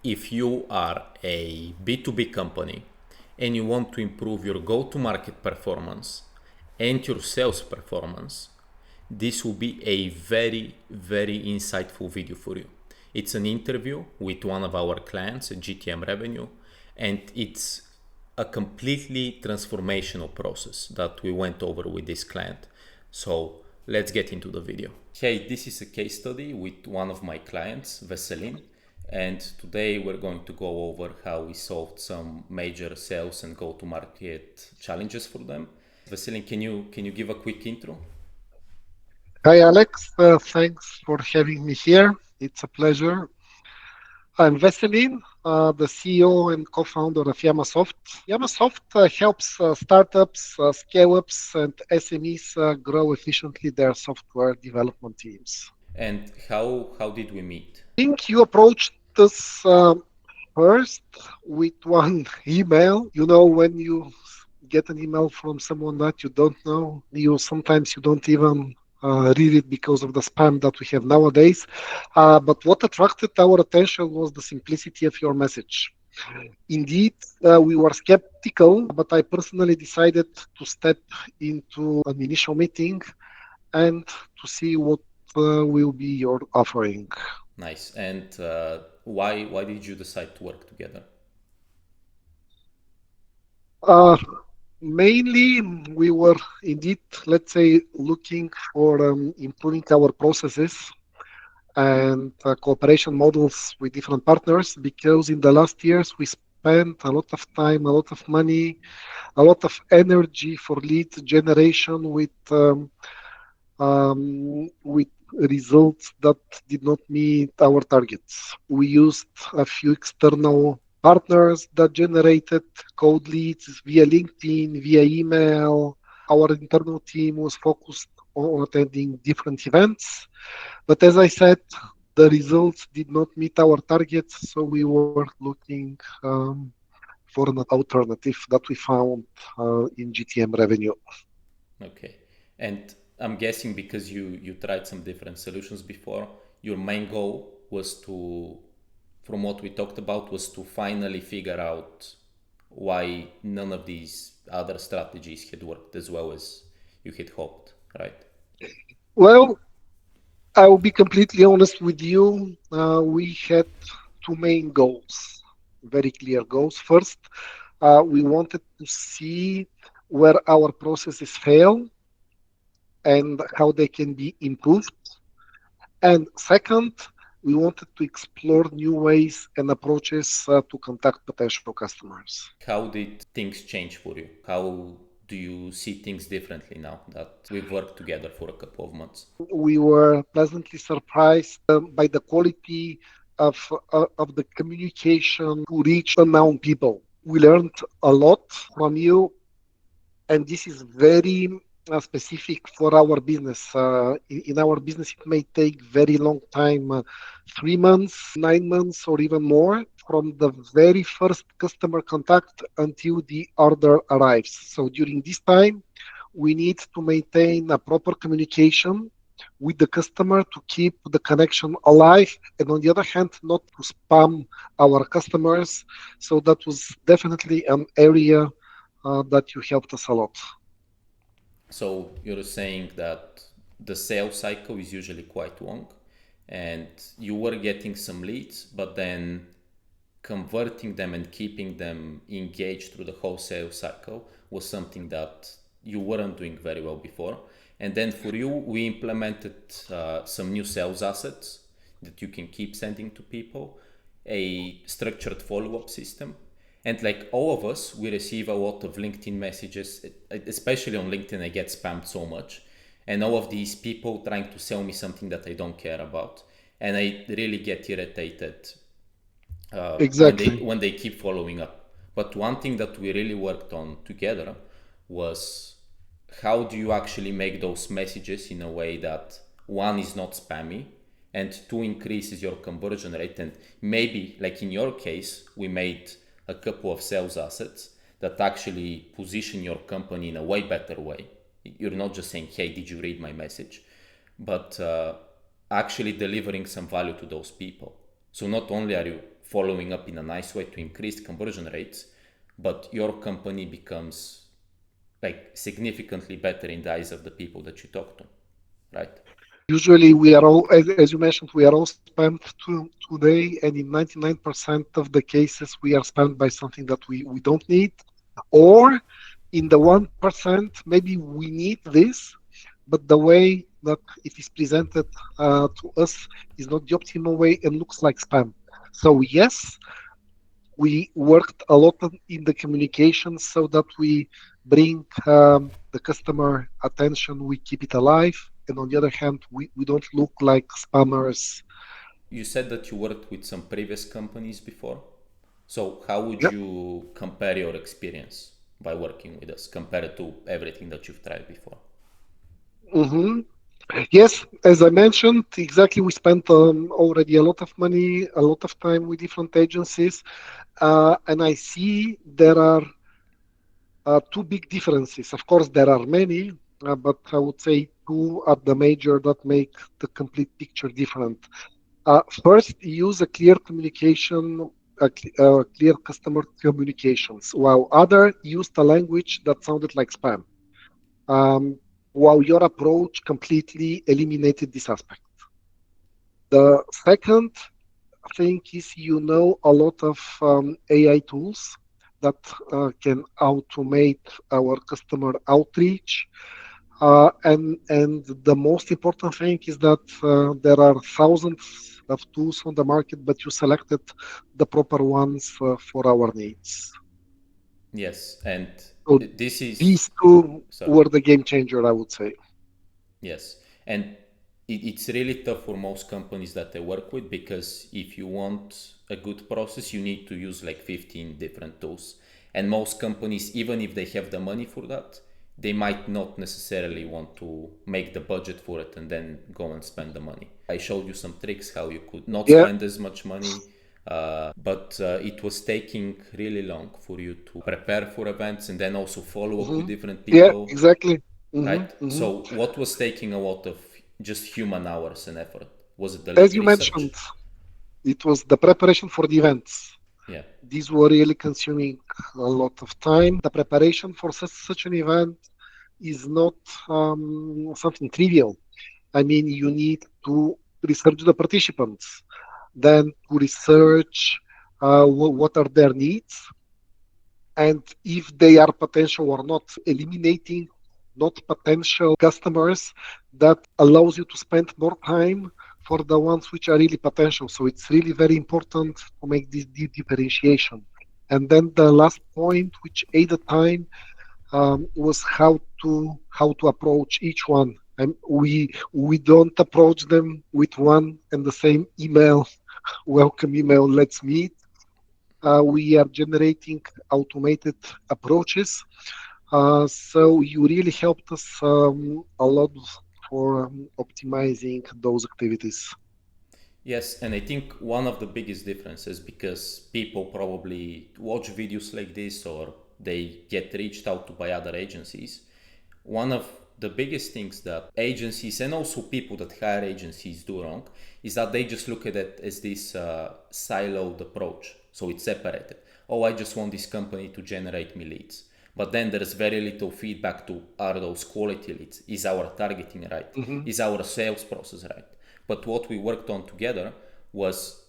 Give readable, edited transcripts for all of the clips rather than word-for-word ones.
if you are a B2B company and you want to improve your go-to-market performance and your sales performance, this will be a very, very insightful video for you. It's an interview with one of our clients at GTM Revenue, and it's a completely transformational process that we went over with this client. So let's get into the video. Hey, this is a case study with one of my clients, Vaseline, and today we're going to go over how we solved some major sales and go-to-market challenges for them. Vaseline, can you give a quick intro? Hi, Alex. Thanks for having me here. It's a pleasure. I'm Vaseline, the CEO and co-founder of Yamasoft. Yamasoft helps startups, scale-ups, and SMEs grow efficiently their software development teams. And how did we meet? I think you approached us first with one email. You know, when you get an email from someone that you don't know, you don't even read it because of the spam that we have nowadays. But what attracted our attention was the simplicity of your message. Indeed, we were skeptical, but I personally decided to step into an initial meeting and to see what will be your offering. Nice. And why did you decide to work together? Uh, Mainly, we were indeed, let's say, looking for improving our processes and cooperation models with different partners because in the last years we spent a lot of time, a lot of money, a lot of energy for lead generation with results that did not meet our targets. We used a few external partners that generated cold leads via LinkedIn, via email. Our internal team was focused on attending different events. But as I said, the results did not meet our targets, so we were looking for an alternative that we found in GTM Revenue. Okay. And I'm guessing because you tried some different solutions before, your main goal was to, from what we talked about, was to finally figure out why none of these other strategies had worked as well as you had hoped, right? Well, I will be completely honest with you. We had two main goals, very clear goals. First, we wanted to see where our processes fail and how they can be improved. And second, we wanted to explore new ways and approaches to contact potential customers. How did things change for you? How do you see things differently now that we've worked together for a couple of months? We were pleasantly surprised by the quality of the communication to reach unknown people. We learned a lot from you, and this is very specific for our business. In our business, it may take very long time, 3 months, 9 months, or even more, from the very first customer contact until the order arrives. So during this time, we need to maintain a proper communication with the customer to keep the connection alive, and on the other hand, not to spam our customers. So that was definitely an area that you helped us a lot. So you're saying that the sales cycle is usually quite long and you were getting some leads, but then converting them and keeping them engaged through the whole sales cycle was something that you weren't doing very well before. And then for you, we implemented some new sales assets that you can keep sending to people, a structured follow-up system. And like all of us, we receive a lot of LinkedIn messages, especially on LinkedIn. I get spammed so much. And all of these people trying to sell me something that I don't care about. And I really get irritated Exactly. when they keep following up. But one thing that we really worked on together was how do you actually make those messages in a way that one is not spammy and two increases your conversion rate. And maybe like in your case, we made a couple of sales assets that actually position your company in a way better way. You're not just saying, hey, did you read my message? But actually delivering some value to those people. So not only are you following up in a nice way to increase conversion rates, but your company becomes like significantly better in the eyes of the people that you talk to, right? Usually, we are all, as you mentioned, we are all spammed today, and in 99% of the cases, we are spammed by something that we don't need, or in the 1%, maybe we need this, but the way that it is presented to us is not the optimal way and looks like spam. So yes, we worked a lot in the communication so that we bring the customer attention, we keep it alive, and on the other hand, we don't look like spammers. You said that you worked with some previous companies before. So how would Yeah. you compare your experience by working with us compared to everything that you've tried before? hmm Yes, as I mentioned, exactly, we spent already a lot of money, a lot of time with different agencies, and I see there are two big differences. Of course, there are many, but I would say two are the major that make the complete picture different. First, use a clear communication, clear customer communications, while other used a language that sounded like spam. Um, while your approach completely eliminated this aspect. The second thing is a lot of AI tools that can automate our customer outreach. And the most important thing is that there are thousands of tools on the market, but you selected the proper ones for our needs. Yes, and So this is these two sorry. were the game changer, I would say. Yes, and it's really tough for most companies that I work with because if you want a good process, you need to use like 15 different tools. And most companies, even if they have the money for that, they might not necessarily want to make the budget for it and then go and spend the money. I showed you some tricks how you could not Yeah. spend as much money, but it was taking really long for you to prepare for events and then also follow up with hmm different Yeah, people, exactly. hmm right? hmm So, what was taking a lot of just human hours and effort? Was it the As lead you research? mentioned, it was the preparation for the events. Yeah. These were really consuming a lot of time. The preparation for such an event is not something trivial. I mean, you need to research the participants, then to research what are their needs, and if they are potential or not. So eliminating not potential customers, that allows you to spend more time for the ones which are really potential. So it's really very important to make this deep differentiation. And then the last point, which aided time, was how to approach each one. And we don't approach them with one and the same email, welcome email, let's meet. We are generating automated approaches. So you really helped us a lot for optimizing those activities. Yes, and I think one of the biggest differences because people probably watch videos like this or they get reached out to by other agencies. One of the biggest things that agencies and also people that hire agencies do wrong is that they just look at it as this siloed approach. So it's separated. Oh, I just want this company to generate me leads. But then there's very little feedback to are those quality leads? Is our targeting right? hmm Is our sales process right? But what we worked on together was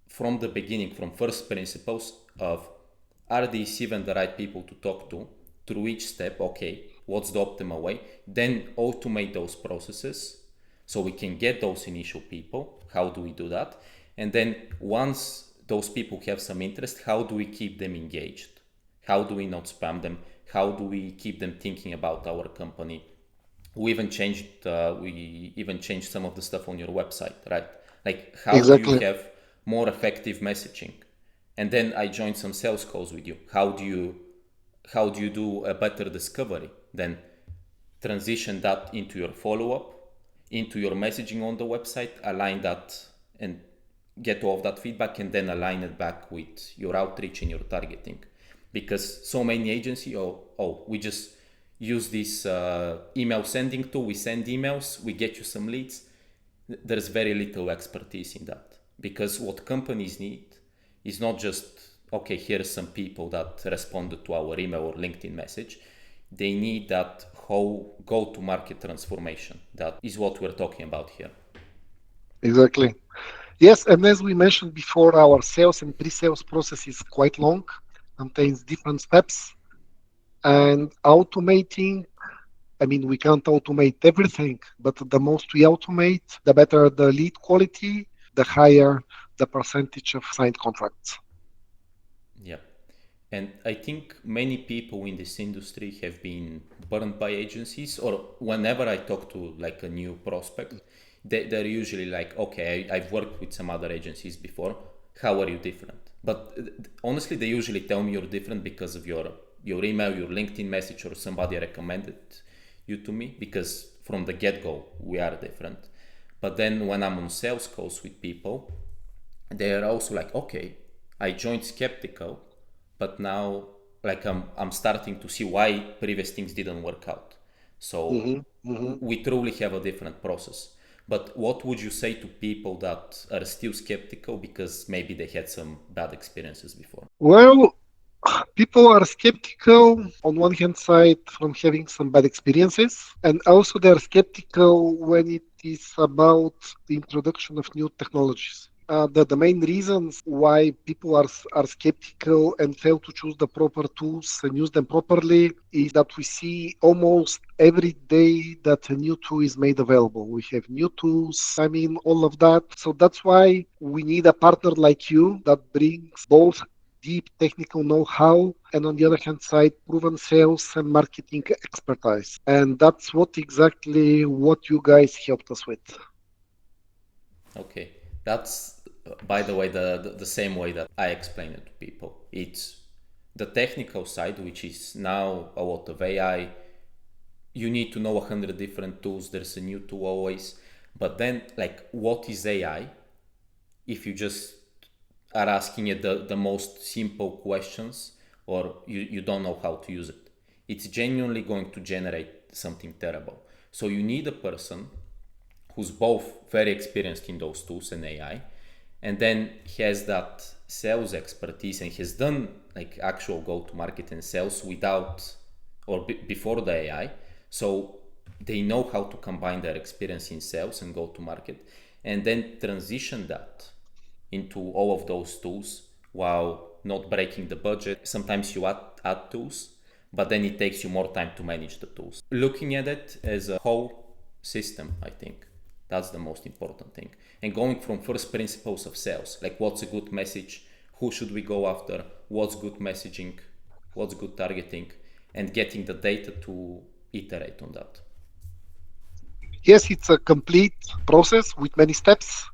from the beginning, from first principles of are these even the right people to talk to through each step, okay, what's the optimal way, then automate those processes so we can get those initial people. How do we do that? And then once those people have some interest, how do we keep them engaged? How do we not spam them? How do we keep them thinking about our company? We even changed some of the stuff on your website, right? Like how do you Exactly. have more effective messaging? And then I joined some sales calls with you. How do you do a better discovery? Then transition that into your follow-up, into your messaging on the website, align that and get all of that feedback, and then align it back with your outreach and your targeting. Because so many agencies, we just use this email sending tool, we send emails, we get you some leads. There's very little expertise in that. because what companies need is not just, okay, here are some people that responded to our email or LinkedIn message. They need that whole go-to-market transformation. That is what we're talking about here. Exactly. Yes, and as we mentioned before, our sales and pre-sales process is quite long, contains different steps, and automating, I mean, we can't automate everything, but the most we automate, the better the lead quality, the higher the percentage of signed contracts. Yeah. And I think many people in this industry have been burned by agencies, or whenever I talk to like a new prospect, they're usually like, okay, I've worked with some other agencies before. How are you different? But honestly, they usually tell me you're different because of your email, your LinkedIn message, or somebody recommended you to me. Because from the get go, we are different. But then when I'm on sales calls with people, they are also like, okay, I joined skeptical, but now like I'm starting to see why previous things didn't work out. So Hmm. Hmm. we truly have a different process. But what would you say to people that are still skeptical because maybe they had some bad experiences before? Well, people are skeptical on one hand side from having some bad experiences, and also they're skeptical when it is about the introduction of new technologies. The main reasons why people are skeptical and fail to choose the proper tools and use them properly is that we see almost every day that a new tool is made available. We have new tools, I mean, all of that. So that's why we need a partner like you that brings both deep technical know-how and on the other hand side proven sales and marketing expertise, and that's what you guys helped us with. Okay, that's by the way the same way that I explain it to people. It's the technical side, which is now a lot of AI. You need to know 100 different tools. There's a new tool always. But then, like, what is AI? If you just are asking it the most simple questions, or you don't know how to use it, it's genuinely going to generate something terrible. So you need a person who's both very experienced in those tools and AI, and then has that sales expertise and has done like actual go to market and sales without or before the AI. So they know how to combine their experience in sales and go to market and then transition that into all of those tools while not breaking the budget. Sometimes you add tools, but then it takes you more time to manage the tools. Looking at it as a whole system, I think that's the most important thing. And going from first principles of sales, like what's a good message, who should we go after, what's good messaging, what's good targeting, and getting the data to iterate on that. Yes, it's a complete process with many steps,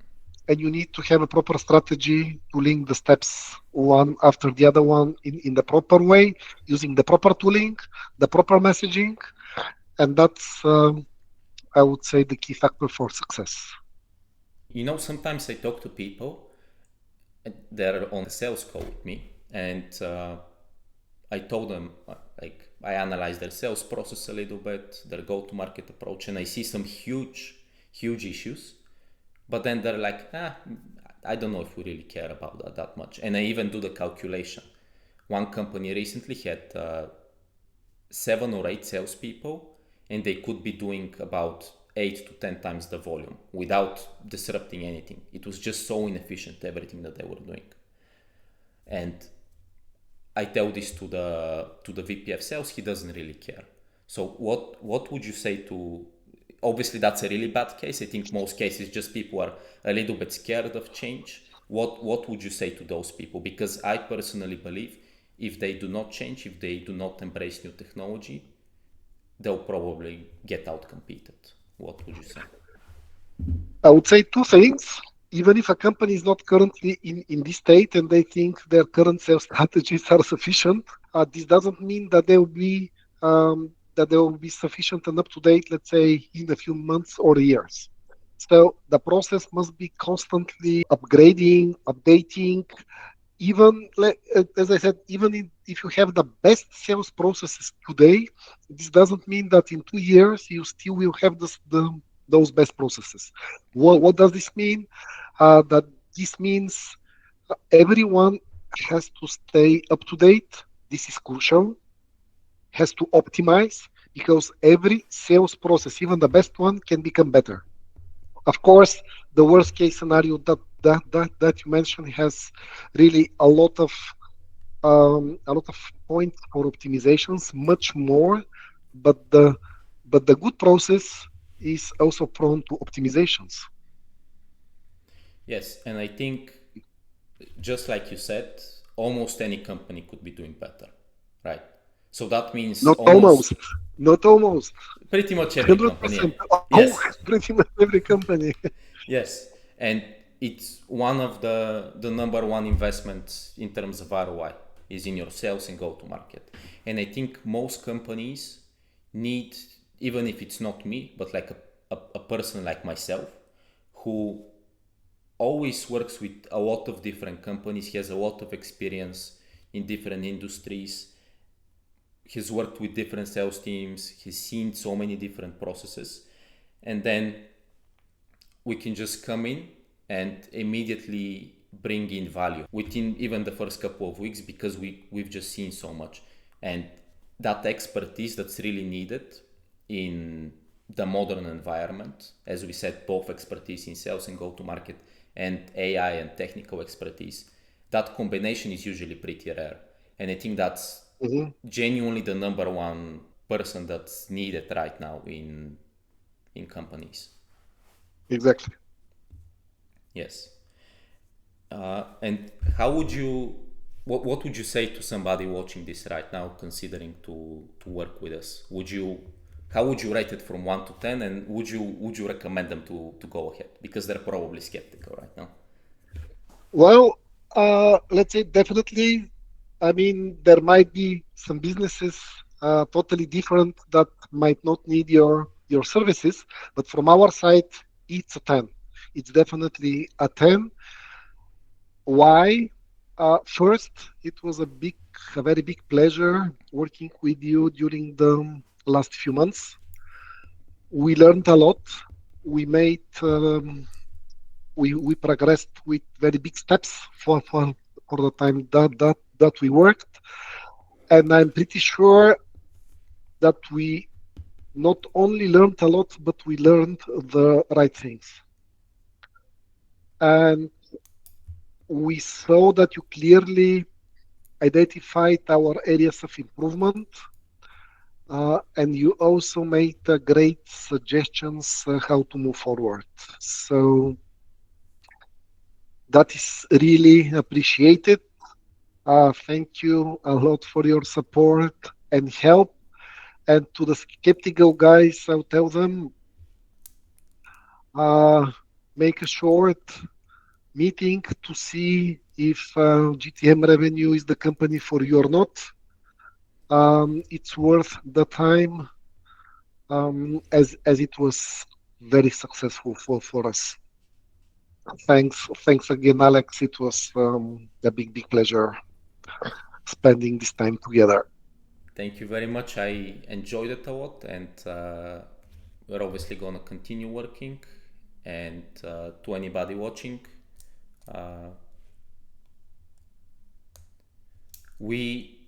and you need to have a proper strategy to link the steps one after the other one in the proper way, using the proper tooling, the proper messaging, and that's, I would say, the key factor for success. You know, sometimes I talk to people, they're on a sales call with me, and I told them, like, I analyze their sales process a little bit, their go to market approach, and I see some huge issues. But then they're like, I don't know if we really care about that much. And I even do the calculation. One company recently had 7 or 8 salespeople, and they could be doing about 8 to 10 times the volume without disrupting anything. It was just so inefficient, everything that they were doing. And I tell this to the VP of sales. He doesn't really care. So what would you say to? Obviously, that's a really bad case. I think most cases just people are a little bit scared of change. What would you say to those people? Because I personally believe if they do not change, if they do not embrace new technology, they'll probably get out competed. What would you say? I would say two things. Even if a company is not currently in this state and they think their current sales strategies are sufficient, this doesn't mean that they will be sufficient and up to date, let's say, in a few months or years. So the process must be constantly upgrading, updating. Even as I said, if you have the best sales processes today, this doesn't mean that in 2 years you still will have those best processes. What does this mean? That This means everyone has to stay up to date. This is crucial. Has to optimize because every sales process, even the best one, can become better. Of course, the worst case scenario that you mentioned has really a lot of points for optimizations, much more, but the good process is also prone to optimizations. Yes, and I think just like you said, almost any company could be doing better, right? So that means Not almost, almost not almost, pretty much every company. 100%. Oh, Yes, pretty much every company. yes, and it's one of the number one investments in terms of ROI is in your sales and go to market. And I think most companies need, even if it's not me, but like a person like myself who always works with a lot of different companies. He has a lot of experience in different industries. He's worked with different sales teams. He's seen so many different processes. And then we can just come in and immediately bring in value within even the first couple of weeks because we've just seen so much. And that expertise that's really needed in the modern environment, as we said, both expertise in sales and go to market and AI and technical expertise, that combination is usually pretty rare. And I think that's Mhm. genuinely the number one person that's needed right now in companies. Exactly. Yes. And how would you, what would you say to somebody watching this right now, considering to work with us? How would you rate it from 1 to 10, and would you recommend them to go ahead because they're probably skeptical right now? Well, let's say definitely. I mean, there might be some businesses totally different that might not need your services, but from our side, it's a 10. It's definitely a 10. Why? First, it was a very big pleasure working with you during the last few months. We learned a lot. We made we progressed with very big steps for the time that we worked, and I'm pretty sure that we not only learned a lot, but we learned the right things, and we saw that you clearly identified our areas of improvement, and you also made great suggestions how to move forward. So that is really appreciated. Thank you a lot for your support and help. And to the skeptical guys, I'll tell them, uh, make a short meeting to see if GTM Revenue is the company for you or not. It's worth the time, as it was very successful for us. Thanks again, Alex. It was a big pleasure spending this time together. Thank you very much. I enjoyed it a lot, and we're obviously gonna continue working. And to anybody watching, uh, we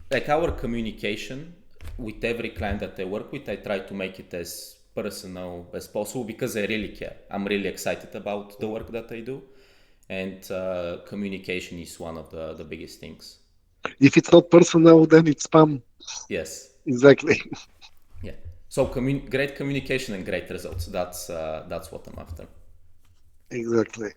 like our communication with every client that I work with. I try to make it as personal as possible because I really care. I'm really excited about the work that I do, and communication is one of the biggest things. If it's not personal, then it's spam. Yes. Exactly. Yeah. So great communication and great results. That's what I'm after. Exactly.